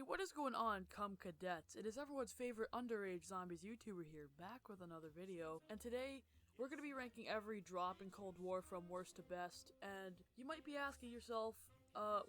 what is going on, Cum Cadets? It is everyone's favorite underage zombies YouTuber here, back with another video, and today we're going to be ranking every drop in Cold War from worst to best, and you might be asking yourself,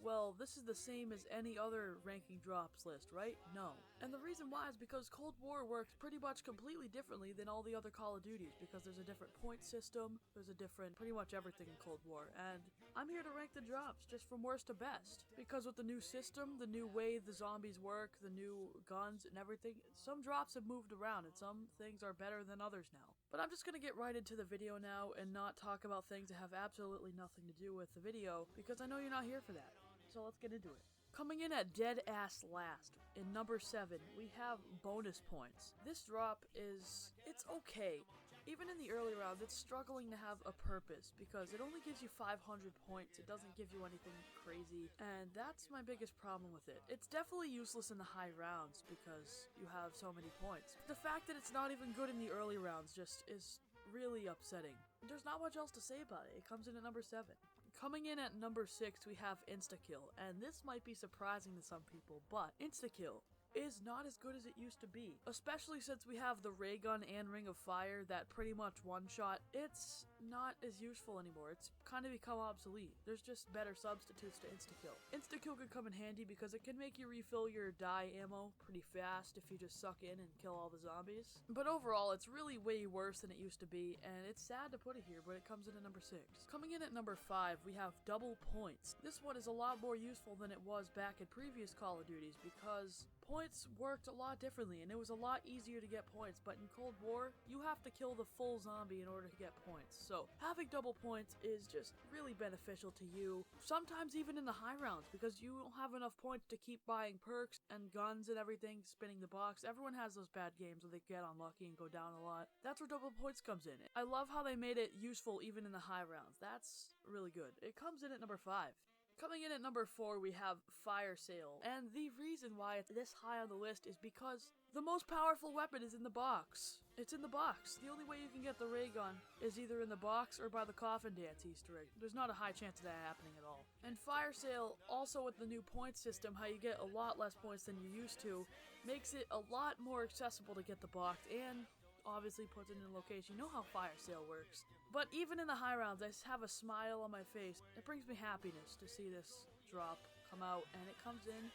well, this is the same as any other ranking drops list, right? No. And the reason why is because Cold War works pretty much completely differently than all the other Call of Duties, because there's a different point system, there's a different pretty much everything in Cold War, and I'm here to rank the drops just from worst to best. Because with the new system, the new way the zombies work, the new guns and everything, some drops have moved around and some things are better than others now. But I'm just gonna get right into the video now and not talk about things that have absolutely nothing to do with the video, because I know you're not here for that. So let's get into it. Coming in at dead ass last, in number 7, we have bonus points. This drop it's okay. Even in the early rounds, it's struggling to have a purpose, because it only gives you 500 points, it doesn't give you anything crazy, and that's my biggest problem with it. It's definitely useless in the high rounds, because you have so many points. The fact that it's not even good in the early rounds just is really upsetting. There's not much else to say about it. It comes in at number 7. Coming in at number 6, we have Instakill, and this might be surprising to some people, but Instakill is not as good as it used to be, especially since we have the ray gun and ring of fire that pretty much one-shot. It's not as useful anymore. It's kind of become obsolete. There's just better substitutes to Instakill. Instakill could come in handy because it can make you refill your die ammo pretty fast if you just suck in and kill all the zombies. But overall, it's really way worse than it used to be, and it's sad to put it here, but it comes in at number 6. Coming in at number 5, we have double points. This one is a lot more useful than it was back in previous Call of Duties because points worked a lot differently, and it was a lot easier to get points, but in Cold War, you have to kill the full zombie in order to get points. So having double points is just really beneficial to you, sometimes even in the high rounds, because you don't have enough points to keep buying perks and guns and everything, spinning the box. Everyone has those bad games where they get unlucky and go down a lot. That's where double points comes in. I love how they made it useful even in the high rounds. That's really good. It comes in at number 5. Coming in at number 4, we have Fire Sale, and the reason why it's this high on the list is because the most powerful weapon is in the box. It's in the box. The only way you can get the ray gun is either in the box or by the coffin dance Easter egg. There's not a high chance of that happening at all. And Fire Sale, also with the new point system, how you get a lot less points than you used to, makes it a lot more accessible to get the box, and obviously puts it in a location. You know how Fire Sale works. But even in the high rounds, I just have a smile on my face. It brings me happiness to see this drop come out, and it comes in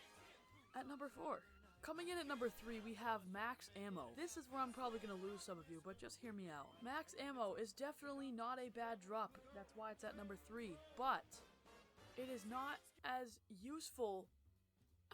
at number 4. Coming in at number 3, we have Max Ammo. This is where I'm probably going to lose some of you, but just hear me out. Max Ammo is definitely not a bad drop. That's why it's at number 3. But it is not as useful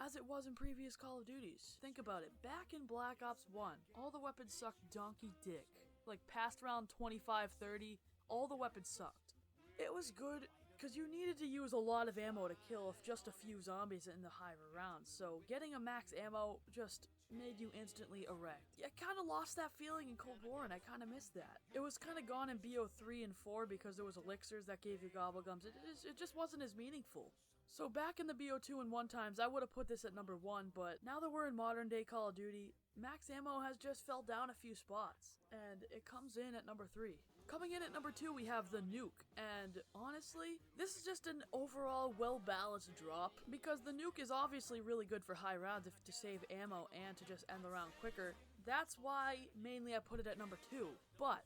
as it was in previous Call of Duties. Think about it. Back in Black Ops 1, all the weapons sucked donkey dick. Like past round 25-30, all the weapons sucked. It was good because you needed to use a lot of ammo to kill just a few zombies in the higher rounds, so getting a max ammo just made you instantly erect. I kind of lost that feeling in Cold War, and I kind of missed that. It was kind of gone in BO3 and 4 because there was elixirs that gave you gobblegums. It just wasn't as meaningful. So back in the BO2 and 1 times, I would have put this at number 1, but now that we're in modern day Call of Duty, Max Ammo has just fell down a few spots, and it comes in at number 3. Coming in at number 2, we have the Nuke, and honestly, this is just an overall well-balanced drop, because the Nuke is obviously really good for high rounds if to save ammo and to just end the round quicker. That's why mainly I put it at number 2, but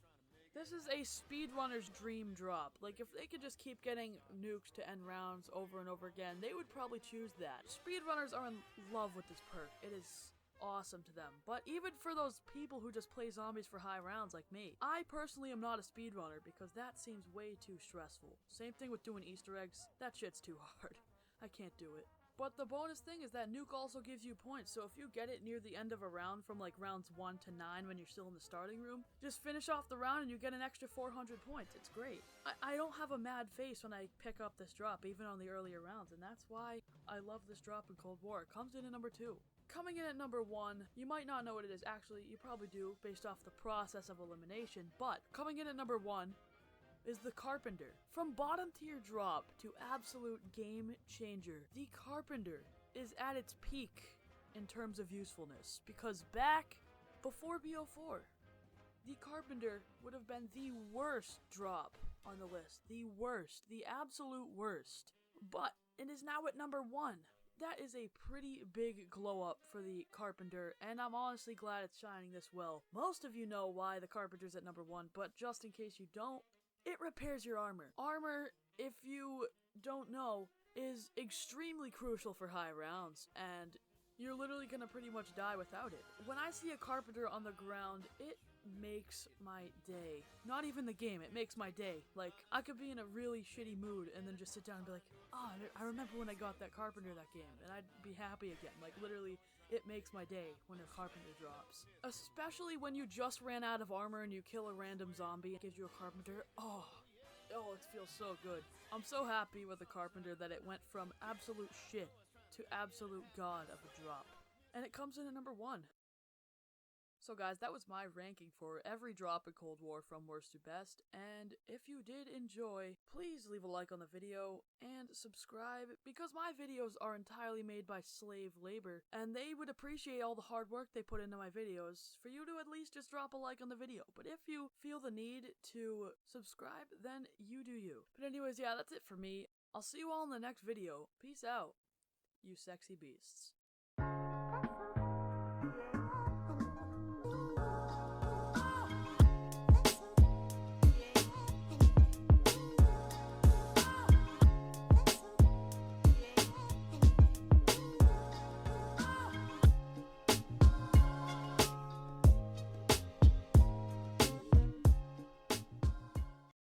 this is a speedrunner's dream drop. Like, if they could just keep getting nukes to end rounds over and over again, they would probably choose that. Speedrunners are in love with this perk. It is awesome to them. But even for those people who just play zombies for high rounds like me, I personally am not a speedrunner because that seems way too stressful. Same thing with doing Easter eggs. That shit's too hard. I can't do it. But the bonus thing is that Nuke also gives you points, so if you get it near the end of a round from like rounds 1 to 9 when you're still in the starting room, just finish off the round and you get an extra 400 points. It's great. I don't have a mad face when I pick up this drop, even on the earlier rounds, and that's why I love this drop in Cold War. It comes in at number 2. Coming in at number 1, you might not know what it is. Actually, you probably do, based off the process of elimination, but coming in at number 1 is the Carpenter. From bottom tier drop to absolute game changer, the Carpenter is at its peak in terms of usefulness, because back before BO4, the Carpenter would have been the worst drop on the list. The worst. The absolute worst. But it is now at number 1. that is a pretty big glow up for the Carpenter, and I'm honestly glad it's shining this well. Most of you know why the Carpenter's at number 1, but just in case you don't, it repairs your armor. Armor, if you don't know, is extremely crucial for high rounds, and you're literally gonna pretty much die without it. When I see a Carpenter on the ground, it makes my day. Not even the game, it makes my day. Like, I could be in a really shitty mood and then just sit down and be like, oh, I remember when I got that Carpenter that game, and I'd be happy again. Like, literally, it makes my day when a Carpenter drops. Especially when you just ran out of armor and you kill a random zombie and gives you a Carpenter. Oh, it feels so good. I'm so happy with the Carpenter that it went from absolute shit to absolute god of a drop. And it comes in at number 1. So guys, that was my ranking for every drop in Cold War from worst to best, and if you did enjoy, please leave a like on the video and subscribe, because my videos are entirely made by slave labor, and they would appreciate all the hard work they put into my videos for you to at least just drop a like on the video. But if you feel the need to subscribe, then you do you. But anyways, yeah, that's it for me. I'll see you all in the next video. Peace out, you sexy beasts.